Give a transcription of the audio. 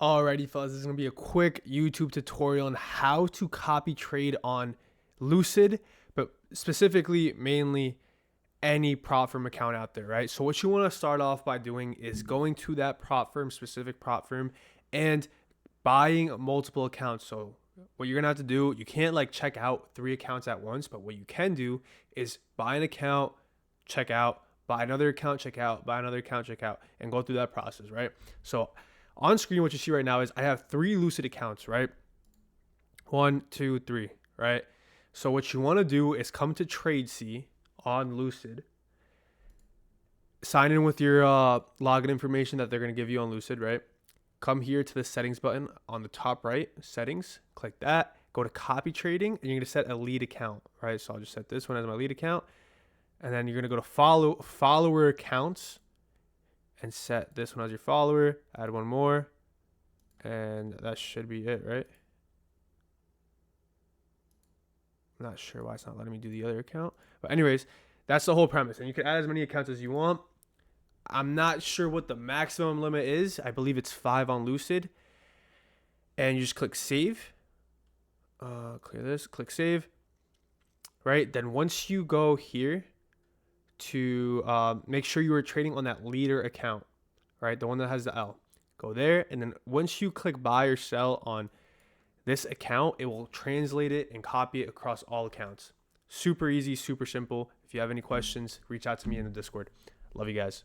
Alrighty, fellas, this is gonna be a quick YouTube tutorial on how to copy trade on Lucid, but specifically, mainly any prop firm account out there, right? So what you want to start off by doing is going to that prop firm, specific prop firm, and buying multiple accounts. So what you're gonna have to do, you can't like check out 3 accounts at once, but what you can do is buy an account, check out, buy another account, check out, buy another account, check out, and go through that process, right? So on screen, what you see right now is I have 3 Lucid accounts, right? 1, 2, 3, right? So what you want to do is come to TradeC on Lucid, sign in with your login information that they're going to give you on Lucid, right? Come here to the settings button on the top right, settings, click that, go to copy trading, and you're going to set a lead account, right? So I'll just set this one as my lead account. And then you're going to go to follower accounts and set this one as your follower, add one more, and that should be it, right? I'm not sure why it's not letting me do the other account. But anyways, that's the whole premise. And you can add as many accounts as you want. I'm not sure what the maximum limit is. I believe it's 5 on Lucid. And you just click save. Clear this, click save. Right, then once you go here to make sure you are trading on that leader account, right, the one that has the L, go there. And then once you click buy or sell on this account, it will translate it and copy it across all accounts. Super easy, super simple. If you have any questions, reach out to me in the Discord. Love you guys.